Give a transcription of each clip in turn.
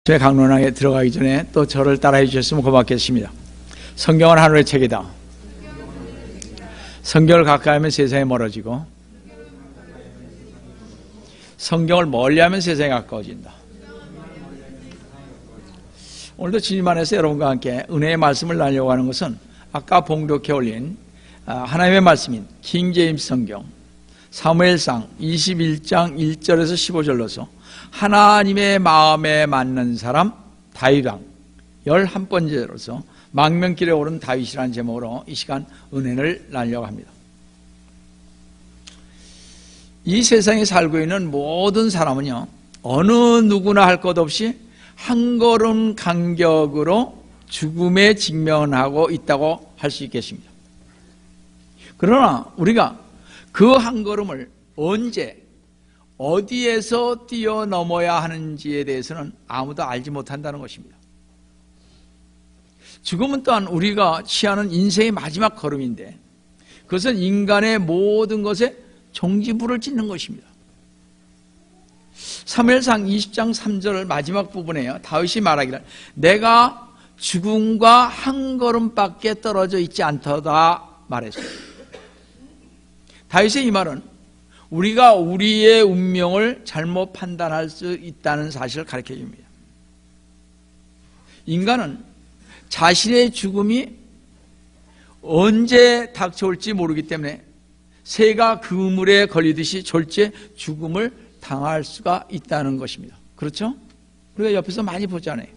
제 강론항에 들어가기 전에 또 저를 따라해 주셨으면 고맙겠습니다. 성경은 하늘의 책이다. 성경을 가까이 하면 세상에 멀어지고 성경을 멀리하면 세상에 가까워진다. 오늘도 주님 안에서 여러분과 함께 은혜의 말씀을 나누려고 하는 것은 아까 봉독해 올린 하나님의 말씀인 킹제임스 성경 사무엘상 21장 1절에서 15절로서 하나님의 마음에 맞는 사람 다윗왕 11번째로서 망명길에 오른 다윗이라는 제목으로 이 시간 은혜를 나누려고 합니다. 이 세상에 살고 있는 모든 사람은요, 어느 누구나 할 것 없이 한 걸음 간격으로 죽음에 직면하고 있다고 할 수 있겠습니다. 그러나 우리가 그 한 걸음을 언제 어디에서 뛰어넘어야 하는지에 대해서는 아무도 알지 못한다는 것입니다. 죽음은 또한 우리가 취하는 인생의 마지막 걸음인데 그것은 인간의 모든 것에 종지부를 찍는 것입니다. 사무엘상 20장 3절 마지막 부분에요, 다윗이 말하기를 내가 죽음과 한 걸음밖에 떨어져 있지 않도다 말했습니다. 다윗의 이 말은 우리가 우리의 운명을 잘못 판단할 수 있다는 사실을 가르쳐 줍니다. 인간은 자신의 죽음이 언제 닥쳐올지 모르기 때문에 새가 그물에 걸리듯이 졸지에 죽음을 당할 수가 있다는 것입니다. 그렇죠? 우리가 옆에서 많이 보잖아요.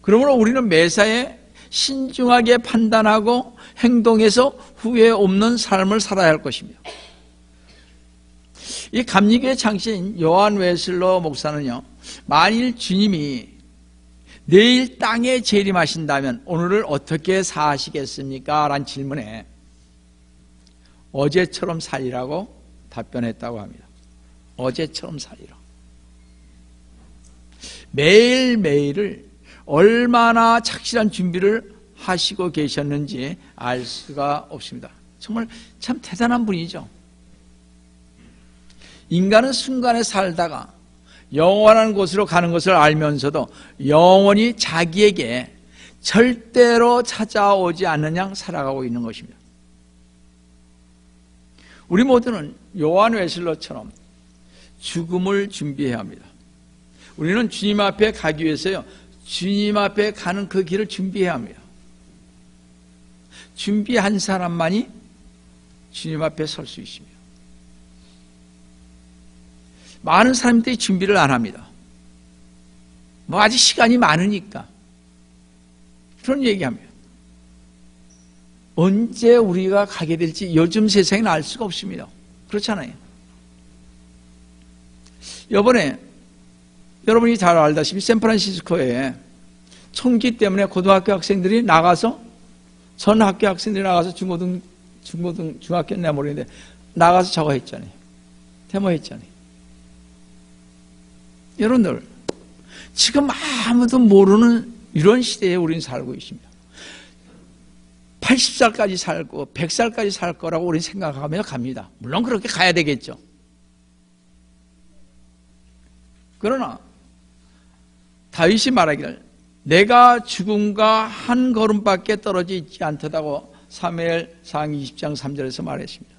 그러므로 우리는 매사에 신중하게 판단하고 행동해서 후회 없는 삶을 살아야 할 것입니다. 이 감리교의 창시인 요한 웨슬러 목사는요, 만일 주님이 내일 땅에 재림하신다면 오늘을 어떻게 사시겠습니까? 라는 질문에 어제처럼 살리라고 답변했다고 합니다. 어제처럼 살리라. 매일매일을 얼마나 착실한 준비를 하시고 계셨는지 알 수가 없습니다. 정말 참 대단한 분이죠. 인간은 순간에 살다가 영원한 곳으로 가는 것을 알면서도 영원히 자기에게 절대로 찾아오지 않는 양 살아가고 있는 것입니다. 우리 모두는 요한 웨슬러처럼 죽음을 준비해야 합니다. 우리는 주님 앞에 가기 위해서요, 주님 앞에 가는 그 길을 준비해야 합니다. 준비한 사람만이 주님 앞에 설 수 있습니다. 많은 사람들이 준비를 안 합니다. 아직 시간이 많으니까 그런 얘기합니다. 언제 우리가 가게 될지 요즘 세상에는 알 수가 없습니다. 그렇잖아요. 이번에 여러분이 잘 알다시피 샌프란시스코에 총기 때문에 고등학교 학생들이 나가서, 전 학교 학생들이 나가서 중학교는 모르겠는데 나가서 저거 했잖아요. 데모했잖아요. 여러분들, 지금 아무도 모르는 이런 시대에 우리는 살고 있습니다. 80살까지 살고 100살까지 살 거라고 우리는 생각하며 갑니다. 물론 그렇게 가야 되겠죠. 그러나 다윗이 말하기를 내가 죽음과 한 걸음밖에 떨어져 있지 않다고 사무엘상 20장 3절에서 말했습니다.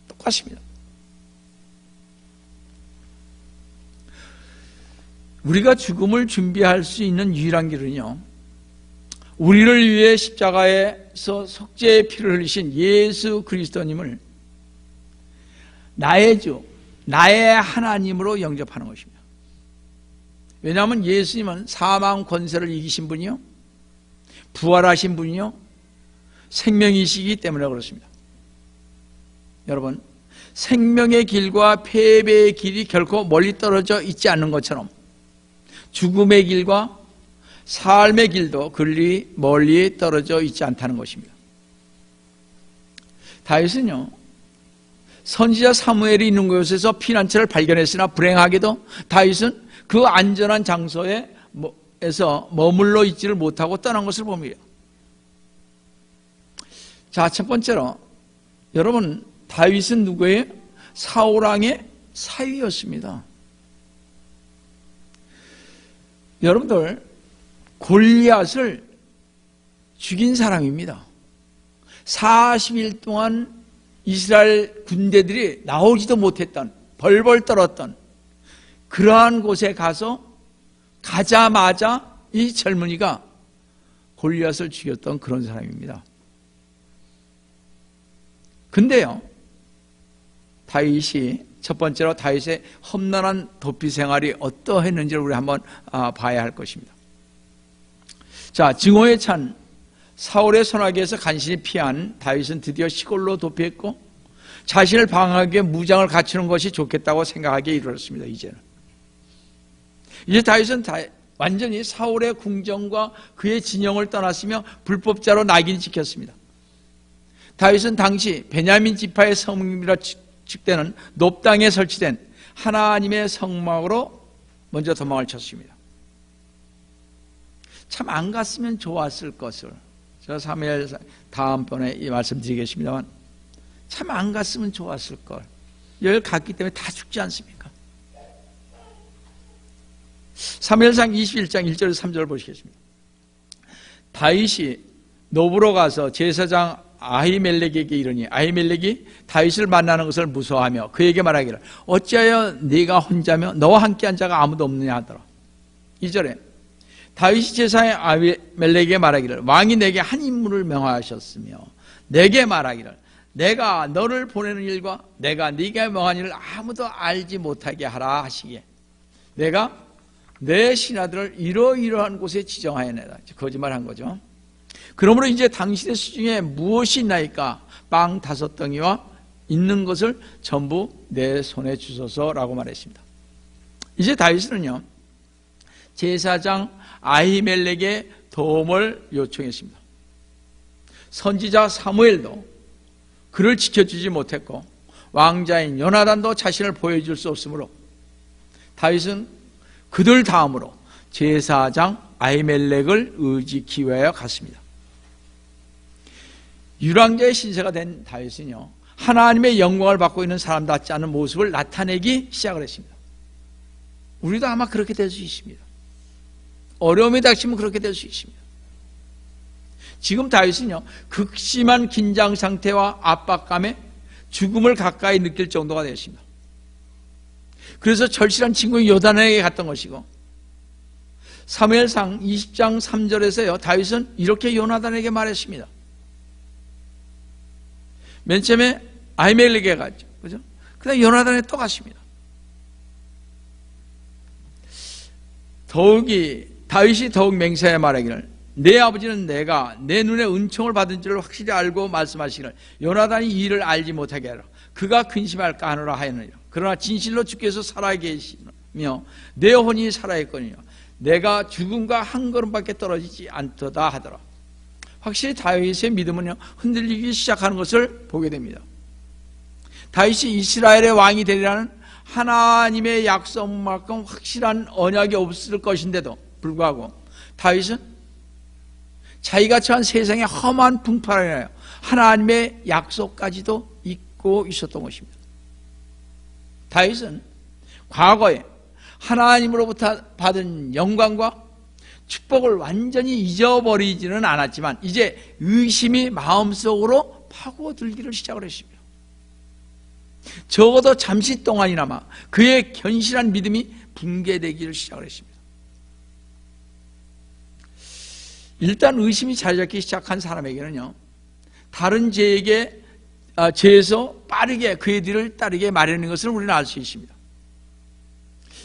똑같습니다. 우리가 죽음을 준비할 수 있는 유일한 길은요, 우리를 위해 십자가에서 속죄의 피를 흘리신 예수 그리스도님을 나의 주, 나의 하나님으로 영접하는 것입니다. 왜냐하면 예수님은 사망 권세를 이기신 분이요, 부활하신 분이요, 생명이시기 때문에 그렇습니다. 여러분, 생명의 길과 패배의 길이 결코 멀리 떨어져 있지 않는 것처럼 죽음의 길과 삶의 길도 그리 멀리 떨어져 있지 않다는 것입니다. 다윗은요, 선지자 사무엘이 있는 곳에서 피난처를 발견했으나 불행하게도 다윗은 그 안전한 장소에서 머물러 있지를 못하고 떠난 것을 봅니다. 자, 첫 번째로 여러분, 다윗은 누구예요? 사울 왕의 사위였습니다. 여러분들, 골리앗을 죽인 사람입니다. 40일 동안 이스라엘 군대들이 나오지도 못했던, 벌벌 떨었던 그러한 곳에 가자마자 이 젊은이가 골리앗을 죽였던 그런 사람입니다. 근데요, 다윗이 첫 번째로 다윗의 험난한 도피 생활이 어떠했는지를 우리 한번 봐야 할 것입니다. 자, 증오에 찬 사울의 손아귀에서 간신히 피한 다윗은 드디어 시골로 도피했고 자신을 방어하기 위해 무장을 갖추는 것이 좋겠다고 생각하기에 이르렀습니다. 이제 다윗은 완전히 사울의 궁정과 그의 진영을 떠났으며 불법자로 낙인이 찍혔습니다. 다윗은 당시 베냐민 지파의 성이라 측되는 높당에 설치된 하나님의 성막으로 먼저 도망을 쳤습니다. 참 안 갔으면 좋았을 것을, 저 사무엘 다음번에 이 말씀드리겠습니다만, 참 안 갔으면 좋았을 걸. 열 갔기 때문에 다 죽지 않습니까? 사무엘상 21장 1절에서 3절을 보시겠습니다. 다윗이 노브로 가서 제사장 아히멜렉에게 이르니 아히멜렉이 다윗을 만나는 것을 무서워하며 그에게 말하기를 어찌하여 네가 혼자며 너와 함께한 자가 아무도 없느냐 하더라. 2절에 다윗이 제사장의 아히멜렉에게 말하기를 왕이 내게 한 임무를 명하셨으며 내게 말하기를 내가 너를 보내는 일과 내가 네가 명한 일을 아무도 알지 못하게 하라 하시기에 내가 내 신하들을 이러이러한 곳에 지정하였나이다. 거짓말한 거죠. 그러므로 이제 당신의 수중에 무엇이 있나이까? 빵 5덩이와 있는 것을 전부 내 손에 주소서라고 말했습니다. 이제 다윗은요, 제사장 아히멜렉의 도움을 요청했습니다. 선지자 사무엘도 그를 지켜주지 못했고 왕자인 요나단도 자신을 보여줄 수 없으므로 다윗은 그들 다음으로 제사장 아히멜렉을 의지키 위하여 갔습니다. 유랑자의 신세가 된 다윗은요, 하나님의 영광을 받고 있는 사람답지 않은 모습을 나타내기 시작을 했습니다. 우리도 아마 그렇게 될 수 있습니다. 어려움이 닥치면 그렇게 될 수 있습니다. 지금 다윗은요, 극심한 긴장 상태와 압박감에 죽음을 가까이 느낄 정도가 되었습니다. 그래서 절실한 친구 요단에게 갔던 것이고, 사무엘상 20장 3절에서요, 다윗은 이렇게 요나단에게 말했습니다. 맨 처음에 아히멜렉에게 갔죠. 그죠? 그 다음에 요나단에 또 갔습니다. 다윗이 더욱 맹세하여 말하기를 내 아버지는 내가 내 눈에 은총을 받은 줄을 확실히 알고 말씀하시기를 요나단이 이 일을 알지 못하게 하라. 그가 근심할까 하노라 하였느니라. 그러나 진실로 주께서 살아계시며 내 혼이 살아있거니와 내가 죽음과 한 걸음밖에 떨어지지 않도다 하더라. 확실히 다윗의 믿음은요, 흔들리기 시작하는 것을 보게 됩니다. 다윗이 이스라엘의 왕이 되리라는 하나님의 약속만큼 확실한 언약이 없을 것인데도 불구하고 다윗은 자기가 처한 세상의 험한 풍파로 인하여 하나님의 약속까지도 잊고 있었던 것입니다. 다윗은 과거에 하나님으로부터 받은 영광과 축복을 완전히 잊어버리지는 않았지만 이제 의심이 마음속으로 파고들기를 시작을 했습니다. 적어도 잠시 동안이나마 그의 견실한 믿음이 붕괴되기를 시작을 했습니다. 일단 의심이 자리 잡기 시작한 사람에게는요, 다른 죄에서 빠르게 그의 뒤를 따르게 마련인 것을 우리는 알 수 있습니다.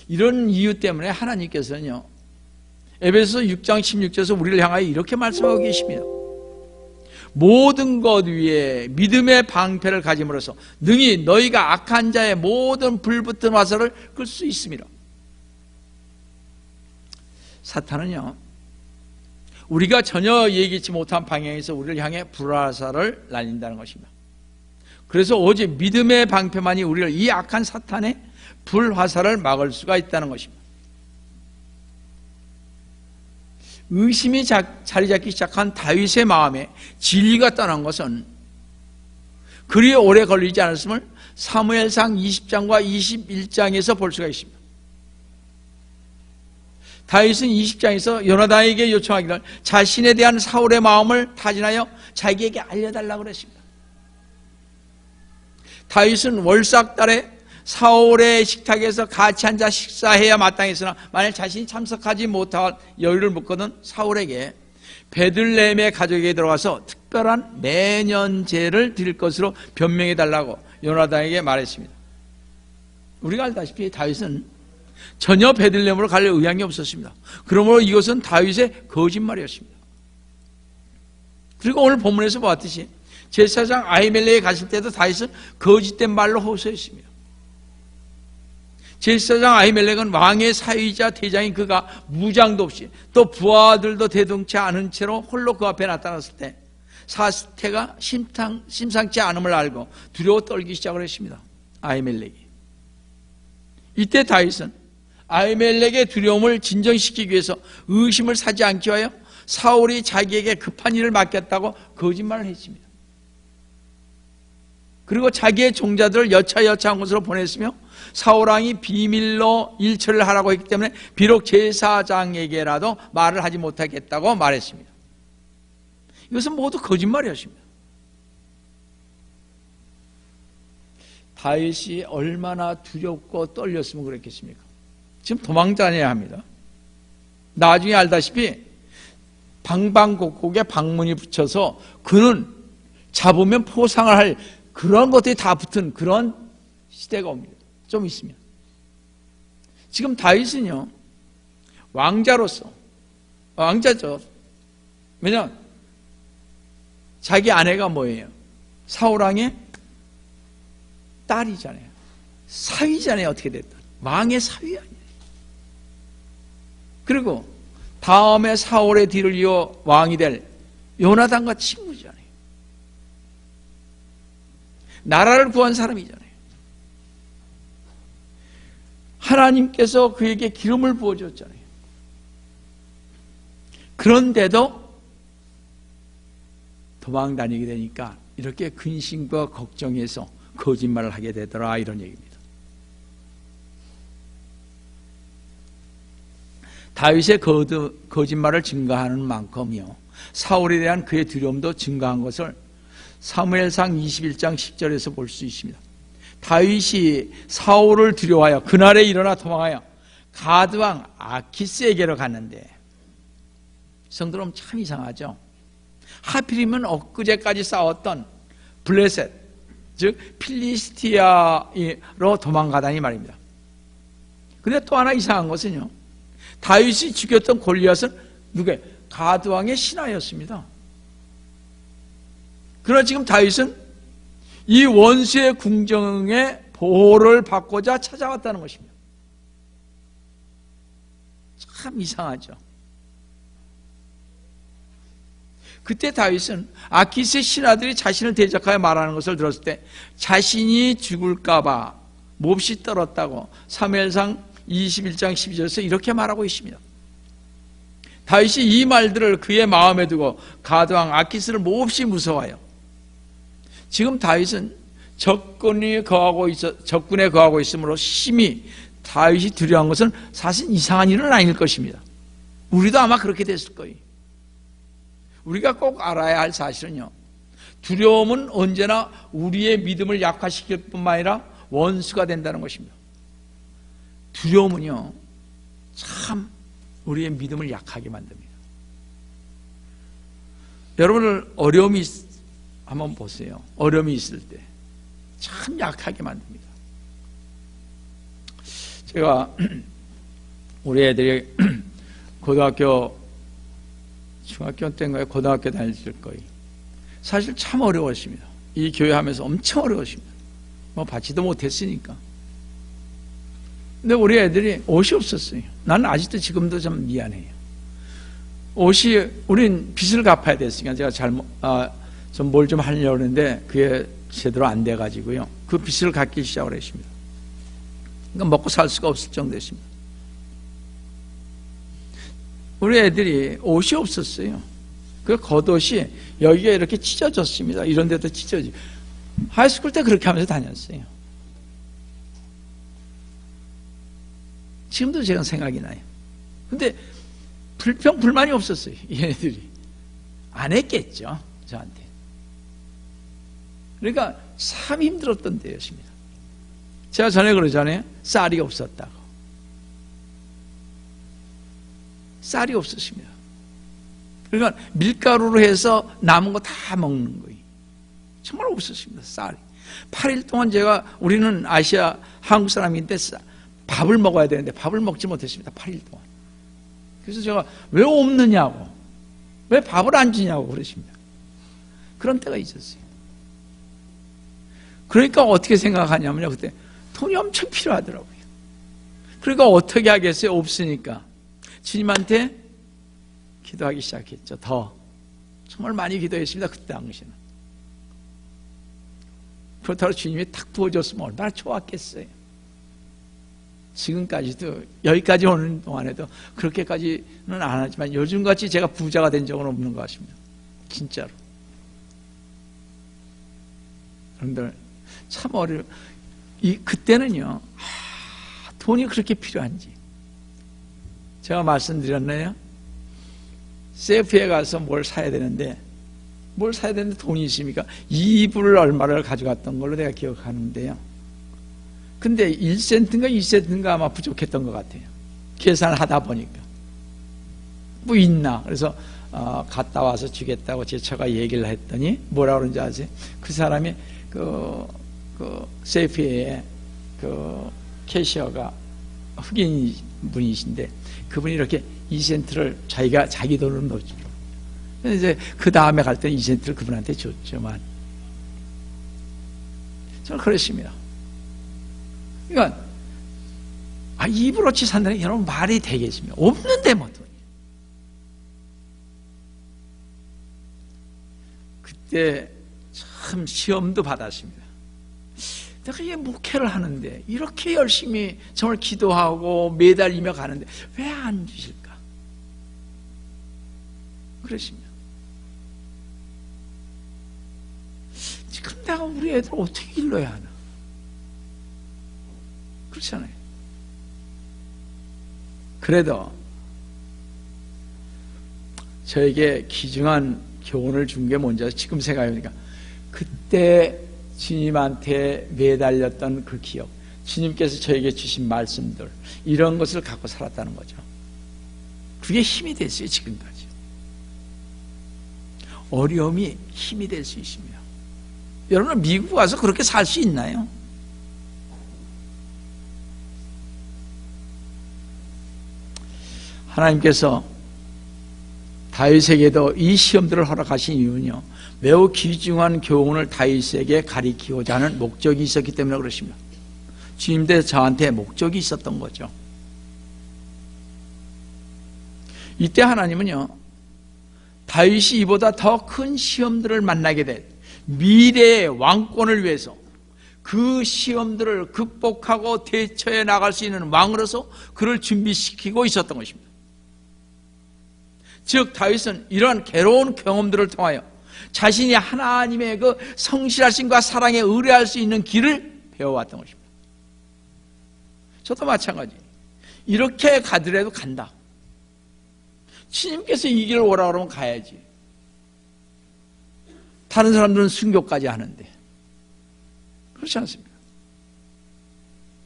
이런 이유 때문에 하나님께서는요, 에베소서 6장 16절에서 우리를 향하여 이렇게 말씀하고 계십니다. 모든 것 위에 믿음의 방패를 가짐으로써 능히 너희가 악한 자의 모든 불붙은 화살을 끌 수 있습니다. 사탄은요, 우리가 전혀 예기치 못한 방향에서 우리를 향해 불화살을 날린다는 것입니다. 그래서 오직 믿음의 방패만이 우리를 이 악한 사탄의 불화살을 막을 수가 있다는 것입니다. 의심이 자리 잡기 시작한 다윗의 마음에 진리가 떠난 것은 그리 오래 걸리지 않았음을 사무엘상 20장과 21장에서 볼 수가 있습니다. 다윗은 20장에서 요나단에게 요청하기를 자신에 대한 사울의 마음을 타진하여 자기에게 알려달라고 그랬습니다. 다윗은 월삭달에 사울의 식탁에서 같이 앉아 식사해야 마땅했으나 만일 자신이 참석하지 못할 여유를 묻거든 사울에게 베들레헴의 가족에게 들어가서 특별한 매년제를 드릴 것으로 변명해달라고 요나단에게 말했습니다. 우리가 알다시피 다윗은 전혀 베들레헴으로 갈 의향이 없었습니다. 그러므로 이것은 다윗의 거짓말이었습니다. 그리고 오늘 본문에서 보았듯이 제사장 아히멜렉에 갔을 때도 다윗은 거짓된 말로 호소했습니다. 제사장 아히멜렉은 왕의 사위이자 대장인 그가 무장도 없이 또 부하들도 대동치 않은 채로 홀로 그 앞에 나타났을 때 사태가 심상치 않음을 알고 두려워 떨기 시작을 했습니다. 아히멜렉이. 이때 다윗은 아히멜렉의 두려움을 진정시키기 위해서 의심을 사지 않기 위하여 사울이 자기에게 급한 일을 맡겼다고 거짓말을 했습니다. 그리고 자기의 종자들을 여차여차한 곳으로 보냈으며 사울왕이 비밀로 일처리를 하라고 했기 때문에 비록 제사장에게라도 말을 하지 못하겠다고 말했습니다. 이것은 모두 거짓말이었습니다. 다윗이 얼마나 두렵고 떨렸으면 그랬겠습니까? 지금 도망다녀야 합니다. 나중에 알다시피 방방곡곡에 방문이 붙여서 그는 잡으면 포상을 할 그런 것들이 다 붙은 그런 시대가 옵니다. 좀 있으면. 지금 다윗은요, 왕자로서, 왕자죠. 왜냐하면 자기 아내가 뭐예요? 사울왕의 딸이잖아요. 사위잖아요. 어떻게 됐든. 왕의 사위 아니에요. 그리고 다음에 사울의 뒤를 이어 왕이 될 요나단과 친구잖아요. 나라를 구한 사람이잖아요. 하나님께서 그에게 기름을 부어줬잖아요. 그런데도 도망다니게 되니까 이렇게 근심과 걱정해서 거짓말을 하게 되더라, 이런 얘기입니다. 다윗의 거짓말을 증거하는 만큼이요, 사울에 대한 그의 두려움도 증거한 것을 사무엘상 21장 10절에서 볼 수 있습니다. 다윗이 사울을 두려워하여 그날에 일어나 도망하여 가드왕 아키스에게로 갔는데, 성도 여러분 참 이상하죠. 하필이면 엊그제까지 싸웠던 블레셋, 즉 필리스티아로 도망가다니 말입니다. 그런데 또 하나 이상한 것은요, 다윗이 죽였던 골리앗은 누구예요? 가드왕의 신하였습니다. 그러나 지금 다윗은 이 원수의 궁정의 보호를 받고자 찾아왔다는 것입니다. 참 이상하죠. 그때 다윗은 아키스의 신하들이 자신을 대적하여 말하는 것을 들었을 때 자신이 죽을까 봐 몹시 떨었다고 사무엘상 21장 12절에서 이렇게 말하고 있습니다. 다윗이 이 말들을 그의 마음에 두고 가드왕 아키스를 몹시 무서워하여, 지금 다윗은 적군에 거하고 있으므로 심히 다윗이 두려워한 것은 사실 이상한 일은 아닐 것입니다. 우리도 아마 그렇게 됐을 거예요. 우리가 꼭 알아야 할 사실은요, 두려움은 언제나 우리의 믿음을 약화시킬 뿐만 아니라 원수가 된다는 것입니다. 두려움은요, 참 우리의 믿음을 약하게 만듭니다. 여러분들 어려움이 한번 보세요. 어려움이 있을 때 참 약하게 만듭니다. 제가 우리 애들이 고등학교, 중학교 때인가요? 고등학교 다닐 거예요. 사실 참 어려웠습니다. 이 교회 하면서 엄청 어려웠습니다. 뭐 받지도 못했으니까. 근데 우리 애들이 옷이 없었어요. 나는 아직도 지금도 좀 미안해요. 옷이, 우린 빚을 갚아야 됐으니까 제가 좀 뭘 좀 하려고 했는데 그게 제대로 안 돼가지고요, 그 빚을 갚기 시작을 했습니다. 그러니까 먹고 살 수가 없을 정도였습니다. 우리 애들이 옷이 없었어요. 그 겉옷이 여기가 이렇게 찢어졌습니다. 이런 데도 찢어지고. 하이스쿨 때 그렇게 하면서 다녔어요. 지금도 제가 생각이 나요. 근데 불만이 없었어요. 얘네들이 안 했겠죠, 저한테. 그러니까 참 힘들었던 때였습니다. 제가 전에 그러잖아요. 쌀이 없었다고. 쌀이 없었습니다. 그러니까 밀가루로 해서 남은 거 다 먹는 거예요. 정말 없었습니다. 쌀이. 8일 동안 우리는 아시아 한국 사람인데 밥을 먹어야 되는데 밥을 먹지 못했습니다. 8일 동안. 그래서 제가 왜 없느냐고, 왜 밥을 안 주냐고 그러십니다. 그런 때가 있었어요. 그러니까 어떻게 생각하냐면요, 그때 돈이 엄청 필요하더라고요. 그러니까 어떻게 하겠어요? 없으니까 주님한테 기도하기 시작했죠. 정말 많이 기도했습니다. 그때 당시는. 그렇다고 주님이 탁 부어줬으면 얼마나 좋았겠어요. 지금까지도 여기까지 오는 동안에도 그렇게까지는 안 하지만 요즘같이 제가 부자가 된 적은 없는 것 같습니다. 진짜로. 여러분들 참 그때는요, 돈이 그렇게 필요한지. 제가 말씀드렸나요? 세프에 가서 뭘 사야 되는데 돈이 있습니까? 이불을 얼마를 가져갔던 걸로 내가 기억하는데요. 근데 1센트인가 2센트인가 아마 부족했던 것 같아요. 계산하다 보니까. 뭐 있나? 그래서 갔다 와서 주겠다고 제 처가 얘기를 했더니 뭐라고 그러는지 아세요? 그 사람이 세이프에 캐시어가 흑인 분이신데 그분이 이렇게 2센트를 자기 돈으로 넣어주죠. 이제 그 다음에 갈 때 2센트를 그분한테 줬지만 저는 그랬습니다. 그러니까 이불어치 산다는 게 여러분 말이 되겠습니까? 없는데 뭐 돈이. 그때 참 시험도 받았습니다. 내가 이 목회를 하는데 이렇게 열심히 정말 기도하고 매달리며 가는데 왜 안 주실까? 그랬습니다. 지금 내가 우리 애들 어떻게 길러야 하나? 그렇잖아요. 그래도 저에게 귀중한 교훈을 준 게 뭔지 지금 생각해보니까 그때 주님한테 매달렸던 그 기억, 주님께서 저에게 주신 말씀들, 이런 것을 갖고 살았다는 거죠. 그게 힘이 됐어요. 지금까지. 어려움이 힘이 될 수 있습니다. 여러분 미국 와서 그렇게 살 수 있나요? 하나님께서 다윗에게도 이 시험들을 허락하신 이유는요, 매우 귀중한 교훈을 다윗에게 가리키고자 하는 목적이 있었기 때문에 그렇습니다. 주님도 저한테 목적이 있었던 거죠. 이때 하나님은요, 다윗이 이보다 더 큰 시험들을 만나게 될 미래의 왕권을 위해서 그 시험들을 극복하고 대처해 나갈 수 있는 왕으로서 그를 준비시키고 있었던 것입니다. 즉 다윗은 이러한 괴로운 경험들을 통하여 자신이 하나님의 그 성실하심과 사랑에 의뢰할 수 있는 길을 배워왔던 것입니다. 저도 마찬가지. 이렇게 가더라도 간다. 주님께서 이 길을 오라고 그러면 가야지. 다른 사람들은 순교까지 하는데 그렇지 않습니까?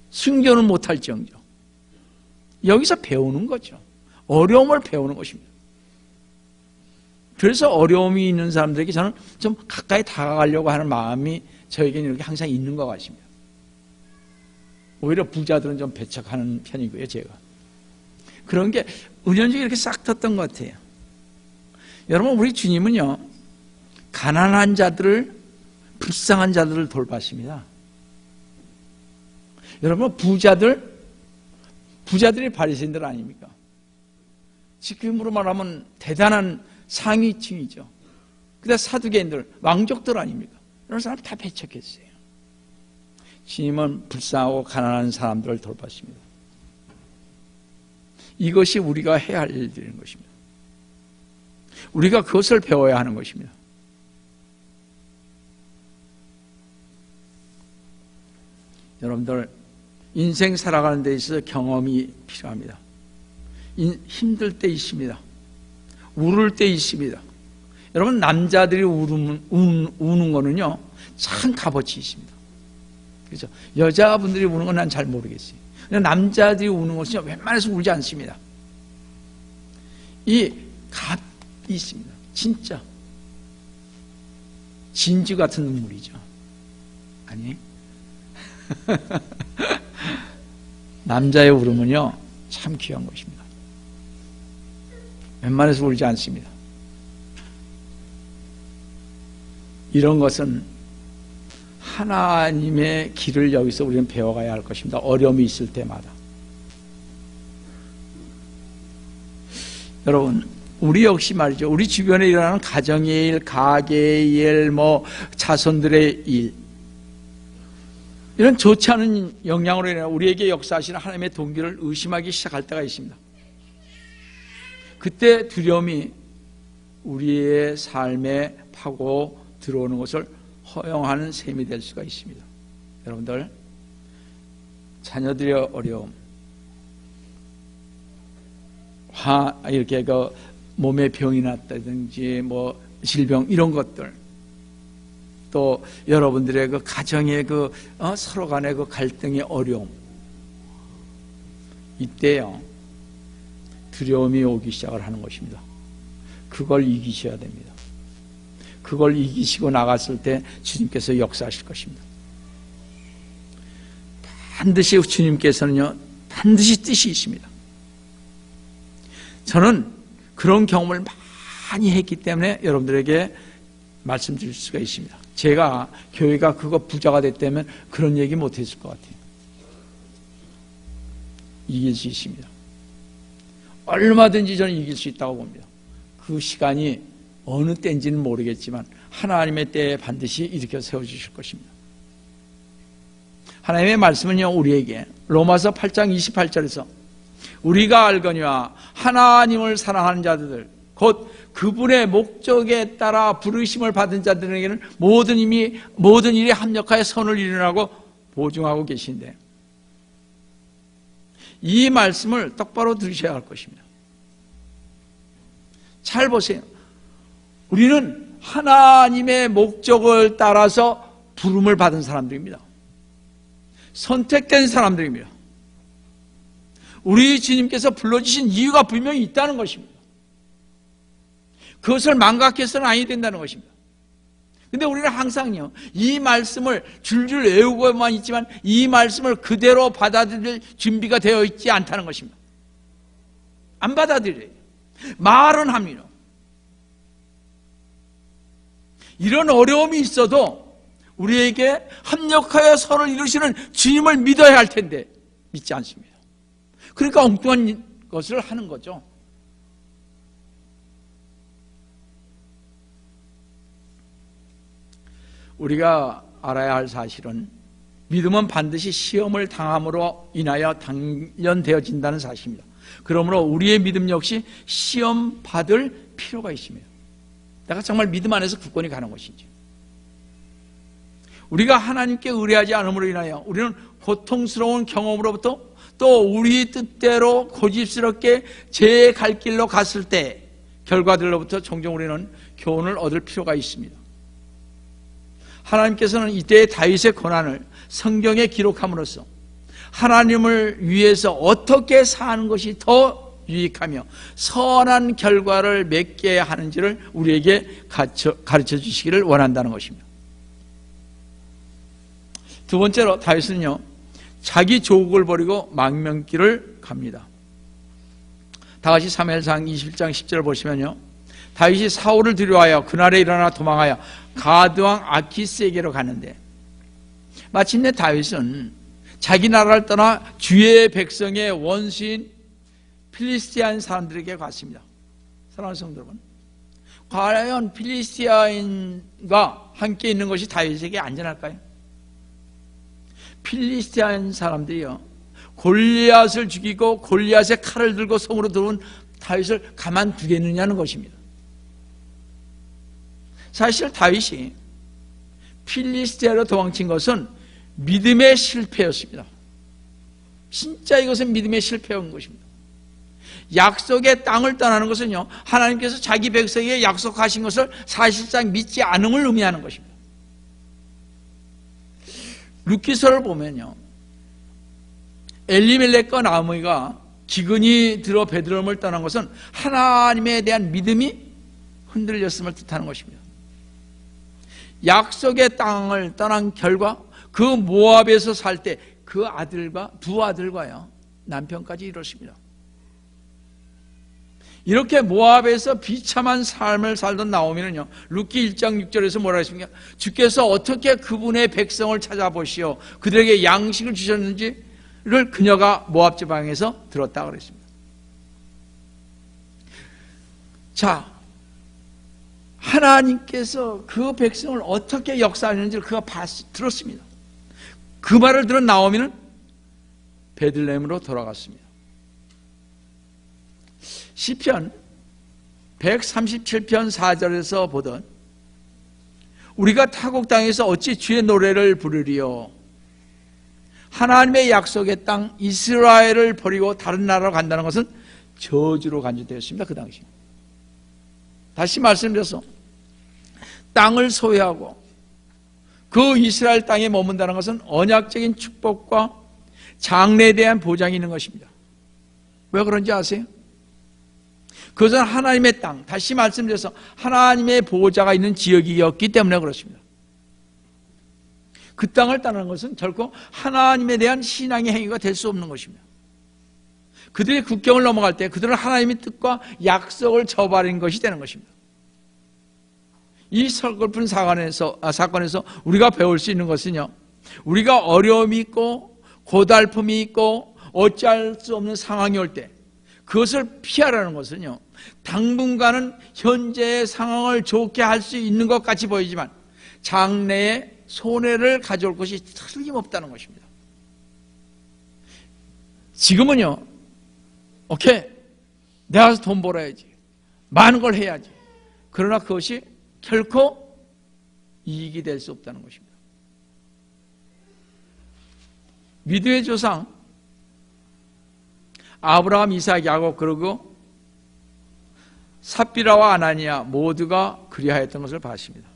순교는 못할지언정 여기서 배우는 거죠. 어려움을 배우는 것입니다. 그래서 어려움이 있는 사람들에게 저는 좀 가까이 다가가려고 하는 마음이 저에게는 이렇게 항상 있는 것 같습니다. 오히려 부자들은 좀 배척하는 편이고요, 제가. 그런 게 은연중에 이렇게 싹 텄던 것 같아요. 여러분, 우리 주님은요, 가난한 자들을, 불쌍한 자들을 돌봤습니다. 여러분, 부자들이 바리새인들 아닙니까? 지금으로 말하면 대단한 상위층이죠. 그다음 사두개인들, 왕족들 아닙니까? 이런 사람 다 배척했어요. 주님은 불쌍하고 가난한 사람들을 돌봤습니다. 이것이 우리가 해야 할 일들인 것입니다. 우리가 그것을 배워야 하는 것입니다. 여러분들, 인생 살아가는 데 있어서 경험이 필요합니다. 힘들 때 있습니다. 울을 때 있습니다. 여러분, 남자들이 우는 거는요, 참 값어치 있습니다. 그렇죠? 여자분들이 우는 건 난 잘 모르겠어요. 근데 남자들이 우는 것은 웬만해서 울지 않습니다. 이 값이 있습니다. 진짜. 진주 같은 눈물이죠. 아니? 남자의 울음은요, 참 귀한 것입니다. 웬만해서 울지 않습니다. 이런 것은 하나님의 길을 여기서 우리는 배워가야 할 것입니다. 어려움이 있을 때마다. 여러분, 우리 역시 말이죠. 우리 주변에 일어나는 가정의 일, 가게의 일, 자손들의 일, 이런 좋지 않은 영향으로 인해 우리에게 역사하시는 하나님의 동기를 의심하기 시작할 때가 있습니다. 그때 두려움이 우리의 삶에 파고 들어오는 것을 허용하는 셈이 될 수가 있습니다. 여러분들, 자녀들의 어려움, 이렇게 몸에 병이 났다든지 질병, 이런 것들, 또 여러분들의 가정의 서로 간의 갈등의 어려움, 이때요, 두려움이 오기 시작을 하는 것입니다. 그걸 이기셔야 됩니다. 그걸 이기시고 나갔을 때 주님께서 역사하실 것입니다. 반드시 주님께서는요, 반드시 뜻이 있습니다. 저는 그런 경험을 많이 했기 때문에 여러분들에게 말씀드릴 수가 있습니다. 제가 교회가 그거 부자가 됐다면 그런 얘기 못했을 것 같아요. 이길 수 있습니다. 얼마든지 저는 이길 수 있다고 봅니다. 그 시간이 어느 때인지는 모르겠지만 하나님의 때에 반드시 일으켜 세워주실 것입니다. 하나님의 말씀은요, 우리에게 로마서 8장 28절에서 우리가 알거니와 하나님을 사랑하는 자들, 곧 그분의 목적에 따라 부르심을 받은 자들에게는 모든 일이 합력하여 선을 이루라고 보증하고 계신데, 이 말씀을 똑바로 들으셔야 할 것입니다. 잘 보세요. 우리는 하나님의 목적을 따라서 부름을 받은 사람들입니다. 선택된 사람들입니다. 우리 주님께서 불러주신 이유가 분명히 있다는 것입니다. 그것을 망각해서는 아니 된다는 것입니다. 근데 우리는 항상요, 이 말씀을 줄줄 외우고만 있지만 이 말씀을 그대로 받아들일 준비가 되어 있지 않다는 것입니다. 안 받아들여요. 말은 합니다. 이런 어려움이 있어도 우리에게 합력하여 선을 이루시는 주님을 믿어야 할 텐데 믿지 않습니다. 그러니까 엉뚱한 것을 하는 거죠. 우리가 알아야 할 사실은 믿음은 반드시 시험을 당함으로 인하여 단련되어진다는 사실입니다. 그러므로 우리의 믿음 역시 시험 받을 필요가 있습니다. 내가 정말 믿음 안에서 굳건히 가는 것인지. 우리가 하나님께 의뢰하지 않음으로 인하여 우리는 고통스러운 경험으로부터 또 우리 뜻대로 고집스럽게 제 갈 길로 갔을 때 결과들로부터 종종 우리는 교훈을 얻을 필요가 있습니다. 하나님께서는 이때의 다윗의 고난을 성경에 기록함으로써 하나님을 위해서 어떻게 사는 것이 더 유익하며 선한 결과를 맺게 하는지를 우리에게 가르쳐 주시기를 원한다는 것입니다. 두 번째로 다윗은요, 자기 조국을 버리고 망명길을 갑니다. 다같이 사무엘상 21장 10절을 보시면요, 다윗이 사울을 두려워하여 그날에 일어나 도망하여 가드왕 아키스에게로 가는데, 마침내 다윗은 자기 나라를 떠나 주의 백성의 원수인 필리스티아인 사람들에게 갔습니다. 사랑하는 성도 여러분, 과연 필리스티아인과 함께 있는 것이 다윗에게 안전할까요? 필리스티아인 사람들이요, 골리앗을 죽이고 골리앗의 칼을 들고 성으로 들어온 다윗을 가만두겠느냐는 것입니다. 사실 다윗이 필리스티아로 도망친 것은 믿음의 실패였습니다. 진짜 이것은 믿음의 실패인 것입니다. 약속의 땅을 떠나는 것은요, 하나님께서 자기 백성에게 약속하신 것을 사실상 믿지 않음을 의미하는 것입니다. 룻기서를 보면요, 엘리멜렉과 나오미가 기근이 들어 베들레헴을 떠난 것은 하나님에 대한 믿음이 흔들렸음을 뜻하는 것입니다. 약속의 땅을 떠난 결과 그 모압에서 살 때 그 아들과 두 아들과요, 남편까지 이뤘습니다. 이렇게 모압에서 비참한 삶을 살던 나오미는요, 룻기 1장 6절에서 뭐라 했습니까? 주께서 어떻게 그분의 백성을 찾아보시어 그들에게 양식을 주셨는지를 그녀가 모압 지방에서 들었다 그랬습니다. 자, 하나님께서 그 백성을 어떻게 역사하는지를 그가 들었습니다. 그 말을 들은 나오미는 베들레헴으로 돌아갔습니다. 시편 137편 4절에서 보던 우리가 타국 땅에서 어찌 주의 노래를 부르리요, 하나님의 약속의 땅 이스라엘을 버리고 다른 나라로 간다는 것은 저주로 간주되었습니다. 그 당시. 다시 말씀드려서 땅을 소유하고 그 이스라엘 땅에 머문다는 것은 언약적인 축복과 장래에 대한 보장이 있는 것입니다. 왜 그런지 아세요? 그것은 하나님의 땅, 다시 말씀드려서 하나님의 보호자가 있는 지역이었기 때문에 그렇습니다. 그 땅을 떠나는 것은 결코 하나님에 대한 신앙의 행위가 될 수 없는 것입니다. 그들이 국경을 넘어갈 때 그들은 하나님의 뜻과 약속을 저버린 것이 되는 것입니다. 이 서글픈 사건에서 우리가 배울 수 있는 것은요, 우리가 어려움이 있고 고달픔이 있고 어찌할 수 없는 상황이 올 때 그것을 피하라는 것은요, 당분간은 현재의 상황을 좋게 할 수 있는 것 같이 보이지만 장래에 손해를 가져올 것이 틀림없다는 것입니다. 지금은요, 오케이, 내가 가서 돈 벌어야지, 많은 걸 해야지. 그러나 그것이 결코 이익이 될 수 없다는 것입니다. 믿음의 조상 아브라함, 이삭, 야곱, 그리고 삽비라와 아나니아 모두가 그리하였던 것을 봤습니다.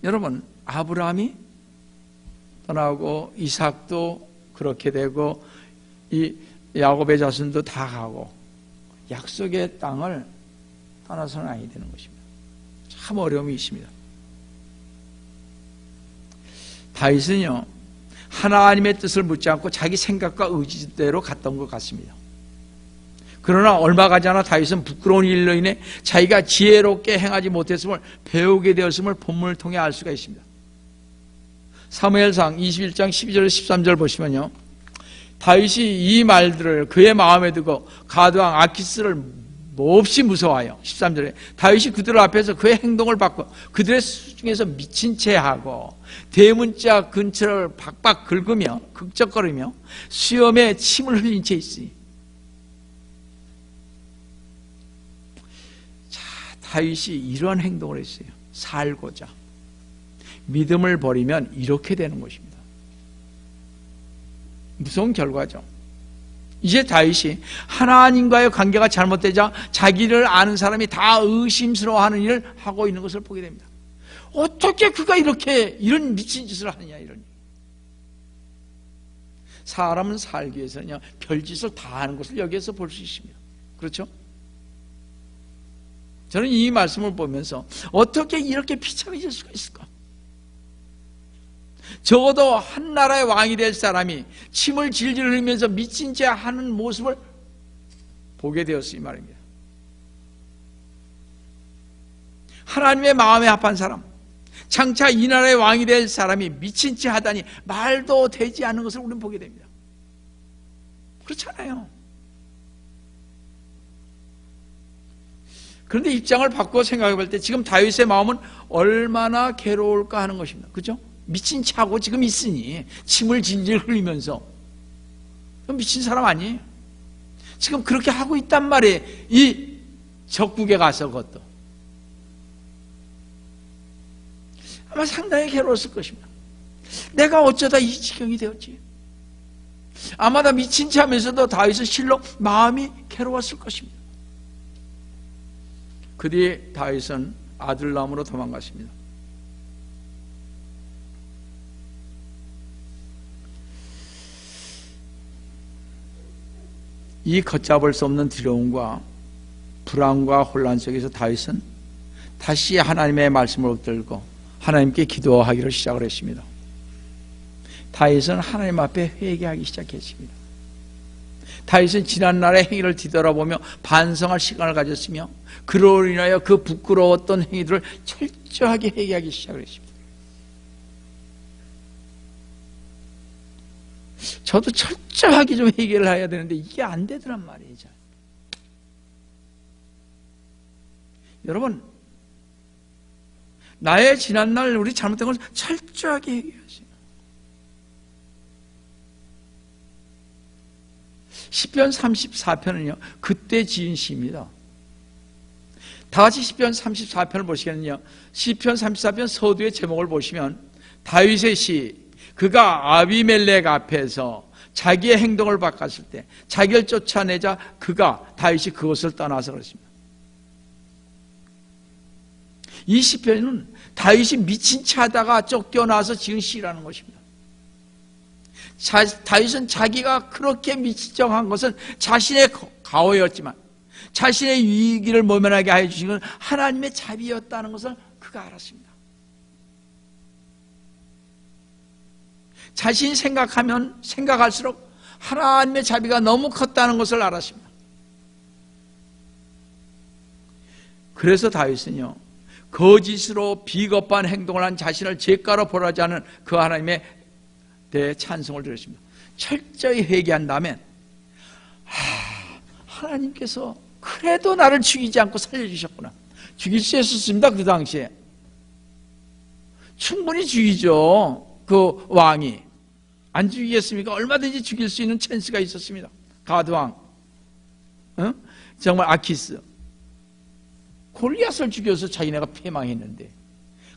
여러분, 아브라함이 떠나고 이삭도 그렇게 되고 이 야곱의 자손도 다 가고 약속의 땅을 떠나서는 아니 되는 것입니다. 참 어려움이 있습니다. 다윗은요, 하나님의 뜻을 묻지 않고 자기 생각과 의지대로 갔던 것 같습니다. 그러나 얼마 가지 않아 다윗은 부끄러운 일로 인해 자기가 지혜롭게 행하지 못했음을 배우게 되었음을 본문을 통해 알 수가 있습니다. 사무엘상 21장 12절 13절 보시면요, 다윗이 이 말들을 그의 마음에 두고 가드왕 아키스를 몹시 무서워하여 13절에 다윗이 그들 앞에서 그의 행동을 바꿔 그들의 수중에서 미친 채 하고 대문자 근처를 박박 긁으며 극적거리며 수염에 침을 흘린 채 있으니, 자, 다윗이 이러한 행동을 했어요. 살고자. 믿음을 버리면 이렇게 되는 것입니다. 무서운 결과죠. 이제 다윗이 하나님과의 관계가 잘못되자 자기를 아는 사람이 다 의심스러워하는 일을 하고 있는 것을 보게 됩니다. 어떻게 그가 이런 미친 짓을 하느냐, 이런. 사람은 살기 위해서는요, 별짓을 다 하는 것을 여기에서 볼 수 있습니다. 그렇죠? 저는 이 말씀을 보면서 어떻게 이렇게 비참해질 수가 있을까? 적어도 한 나라의 왕이 될 사람이 침을 질질 흘리면서 미친 채 하는 모습을 보게 되었으니 말입니다. 하나님의 마음에 합한 사람, 장차 이 나라의 왕이 될 사람이 미친 채 하다니 말도 되지 않는 것을 우리는 보게 됩니다. 그렇잖아요. 그런데 입장을 바꾸어 생각해 볼 때 지금 다윗의 마음은 얼마나 괴로울까 하는 것입니다. 그렇죠? 미친 채 하고 지금 있으니 침을 질질 흘리면서, 미친 사람 아니에요. 지금 그렇게 하고 있단 말이에요. 이 적국에 가서 그것도 아마 상당히 괴로웠을 것입니다. 내가 어쩌다 이 지경이 되었지? 아마 다 미친 체 하면서도 다윗은 실로 마음이 괴로웠을 것입니다. 그 뒤에 다윗은 아둘람으로 도망갔습니다. 이 걷잡을 수 없는 두려움과 불안과 혼란 속에서 다윗은 다시 하나님의 말씀을 붙들고 하나님께 기도하기를 시작을 했습니다. 다윗은 하나님 앞에 회개하기 시작했습니다. 다윗은 지난날의 행위를 뒤돌아보며 반성할 시간을 가졌으며 그로 인하여 그 부끄러웠던 행위들을 철저하게 회개하기 시작을 했습니다. 저도 철저하게 좀 회개를 해야 되는데 이게 안 되더란 말이에요. 여러분, 나의 지난날 우리 잘못된 걸 철저하게 회개하세요. 시편 34편은요 그때 지은 시입니다. 다같이 시편 34편을 보시겠는요, 시편 34편 서두의 제목을 보시면 다윗의 시, 그가 아비멜렉 앞에서 자기의 행동을 바꿨을 때 자기를 쫓아내자 다윗이 그것을 떠나서 그렇습니다. 이 시편은 다윗이 미친 채 하다가 쫓겨나서 지은 시라는 것입니다. 다윗은 자기가 그렇게 미치정한 것은 자신의 가오였지만 자신의 위기를 모면하게 하여 주신 건 하나님의 자비였다는 것을 그가 알았습니다. 자신이 생각하면 생각할수록 하나님의 자비가 너무 컸다는 것을 알았습니다. 그래서 다윗은요, 거짓으로 비겁한 행동을 한 자신을 죄가로 벌하지 않은 그 하나님의 대해 찬송을 드렸습니다. 철저히 회개한다면 하나님께서 그래도 나를 죽이지 않고 살려주셨구나. 죽일 수 있었습니다. 그 당시에 충분히 죽이죠. 그 왕이 안 죽이겠습니까? 얼마든지 죽일 수 있는 찬스가 있었습니다. 가드왕, 정말 아키스, 골리앗을 죽여서 자기네가 패망했는데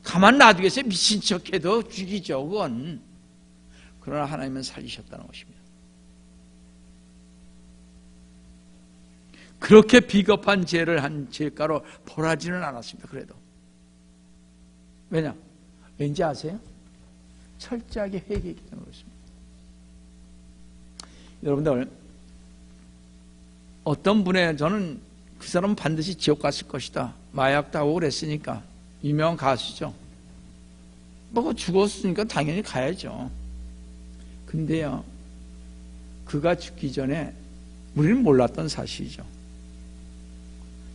가만 놔두겠어요? 미친 척해도 죽이죠. 그건. 그러나 하나님은 살리셨다는 것입니다. 그렇게 비겁한 죄를 한 죄가로 벌하지는 않았습니다. 그래도 왜냐? 왠지 아세요? 철저하게 회개했기 때문에 그렇습니다. 여러분들, 어떤 분의, 저는 그 사람은 반드시 지옥 갔을 것이다, 마약도 하고 그랬으니까, 유명한 가수죠. 뭐 죽었으니까 당연히 가야죠. 근데요, 그가 죽기 전에 우리는 몰랐던 사실이죠.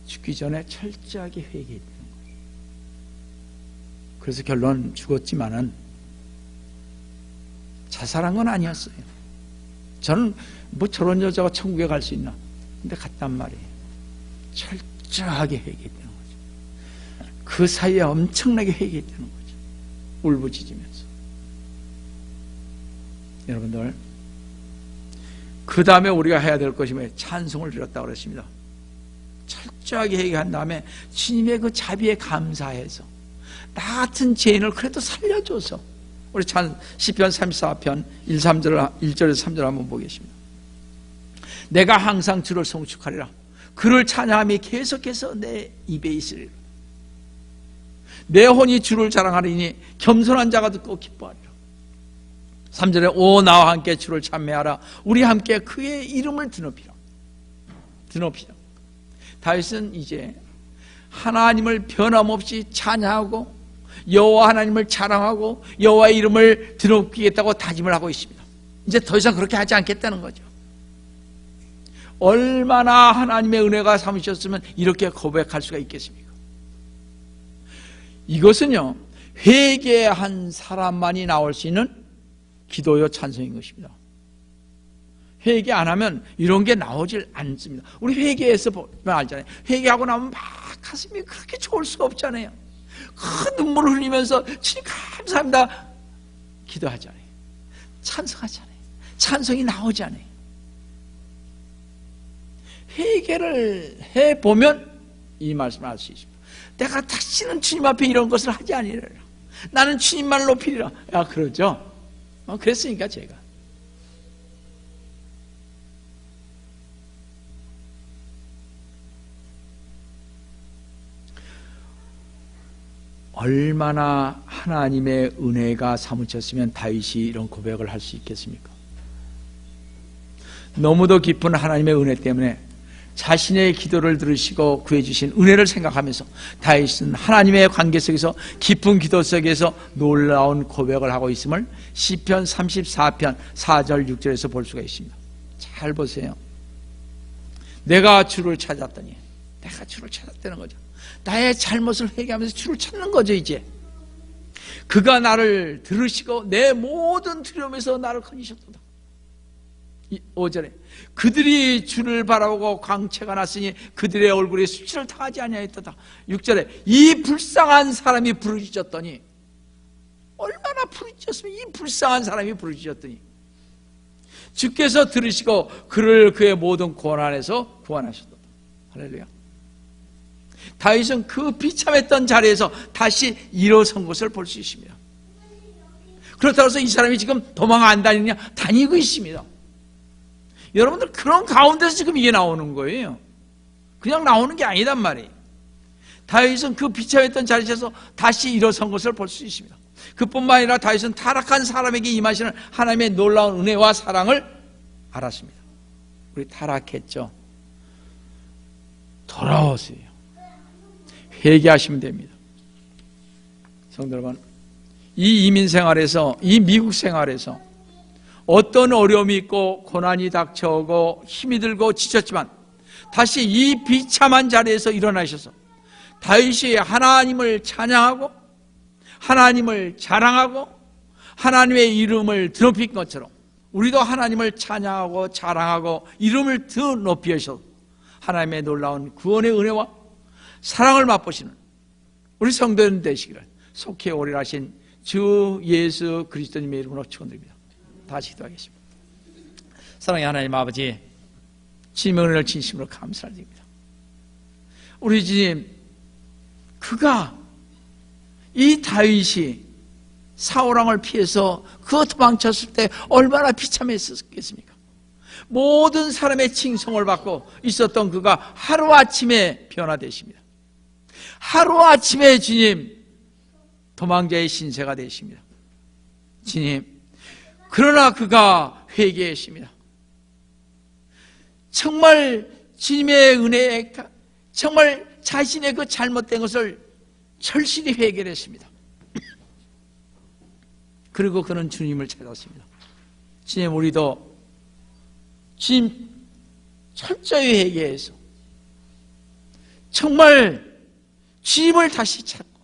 죽기 전에 철저하게 회개했다는 거예요. 그래서 결론 죽었지만은 자살한 건 아니었어요. 저는 뭐 저런 여자가 천국에 갈 수 있나? 근데 갔단 말이에요. 철저하게 회개했다는 거죠. 그 사이에 엄청나게 회개했다는 거죠. 울부짖으면서. 여러분들, 그 다음에 우리가 해야 될 것이 뭐예요? 찬송을 드렸다고 그랬습니다. 철저하게 회개한 다음에 주님의 그 자비에 감사해서 나 같은 죄인을 그래도 살려줘서, 우리 시편 34편 1절에서 3절 한번 보겠습니다. 내가 항상 주를 송축하리라. 그를 찬양함이 계속해서 내 입에 있으리라. 내 혼이 주를 자랑하리니 겸손한 자가 듣고 기뻐하리라. 3절에 오 나와 함께 주를 찬미하라. 우리 함께 그의 이름을 드높이라. 다윗은 이제 하나님을 변함없이 찬양하고 여호와 하나님을 자랑하고 여호와의 이름을 드높이겠다고 다짐을 하고 있습니다. 이제 더 이상 그렇게 하지 않겠다는 거죠. 얼마나 하나님의 은혜가 삼으셨으면 이렇게 고백할 수가 있겠습니까? 이것은요, 회개한 사람만이 나올 수 있는 기도요 찬송인 것입니다. 회개 안 하면 이런 게 나오질 않습니다. 우리 회개해서 보면 알잖아요. 회개하고 나면 막 가슴이 그렇게 좋을 수가 없잖아요. 큰 눈물을 흘리면서 주님 감사합니다 기도하잖아요. 찬송하잖아요. 찬송이 나오잖아요. 회개를 해보면 이 말씀을 알 수 있습니다. 내가 다시는 주님 앞에 이런 것을 하지 아니하리라. 나는 주님만을 높이리라. 야, 그러죠? 그랬으니까 제가 얼마나 하나님의 은혜가 사무쳤으면 다윗이 이런 고백을 할 수 있겠습니까? 너무도 깊은 하나님의 은혜 때문에 자신의 기도를 들으시고 구해주신 은혜를 생각하면서 다윗은 하나님의 관계 속에서 깊은 기도 속에서 놀라운 고백을 하고 있음을 시편 34편 4절 6절에서 볼 수가 있습니다. 잘 보세요. 내가 주를 찾았더니, 내가 주를 찾았다는 거죠. 나의 잘못을 회개하면서 주를 찾는 거죠. 이제 그가 나를 들으시고 내 모든 두려움에서 나를 건지셨도다. 5절에 그들이 주를 바라보고 광채가 났으니 그들의 얼굴에 수치를 당하지 아니하였도다. 6절에 이 불쌍한 사람이 부르짖었더니, 얼마나 부르짖었으면 이 불쌍한 사람이 부르짖었더니 주께서 들으시고 그를 그의 모든 고난에서 구원하셨도다. 할렐루야. 다윗은 그 비참했던 자리에서 다시 일어선 것을 볼 수 있습니다. 그렇다고 해서 이 사람이 지금 도망 안 다니냐? 다니고 있습니다. 여러분들, 그런 가운데서 지금 이게 나오는 거예요. 그냥 나오는 게 아니단 말이에요. 다윗은 그 비참했던 자리에서 다시 일어선 것을 볼 수 있습니다. 그뿐만 아니라 다윗은 타락한 사람에게 임하시는 하나님의 놀라운 은혜와 사랑을 알았습니다. 우리 타락했죠? 돌아오세요. 회개하시면 됩니다. 성도 여러분, 이 이민 생활에서, 이 미국 생활에서 어떤 어려움이 있고 고난이 닥쳐오고 힘이 들고 지쳤지만 다시 이 비참한 자리에서 일어나셔서 다윗이 하나님을 찬양하고 하나님을 자랑하고 하나님의 이름을 드높인 것처럼 우리도 하나님을 찬양하고 자랑하고 이름을 더 높이셔서 하나님의 놀라운 구원의 은혜와 사랑을 맛보시는 우리 성도님 되시기를 속히 오리라 하신 주 예수 그리스도님의 이름으로 축원드립니다. 다시 기도하겠습니다. 사랑의 하나님 아버지, 주님의 은혜를 진심으로 감사드립니다. 우리 주님, 그가, 이 다윗이 사울왕을 피해서 그 도망쳤을 때 얼마나 비참했었겠습니까? 모든 사람의 칭송을 받고 있었던 그가 하루아침에 변화되십니다. 하루아침에 주님, 도망자의 신세가 되십니다. 주님, 그러나 그가 회개했습니다. 정말 주님의 은혜에 정말 자신의 그 잘못된 것을 절실히 회개를 했습니다. 그리고 그는 주님을 찾았습니다. 주님, 우리도 주님 철저히 회개해서 정말 주님을 다시 찾고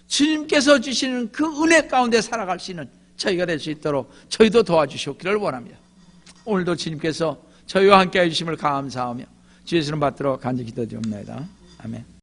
주님께서 주시는 그 은혜 가운데 살아갈 수 있는 저희가 될 수 있도록 저희도 도와주시기를 원합니다. 오늘도 주님께서 저희와 함께 해주심을 감사하며 주 예수님 받들어 간절히 기도드립니다. 아멘.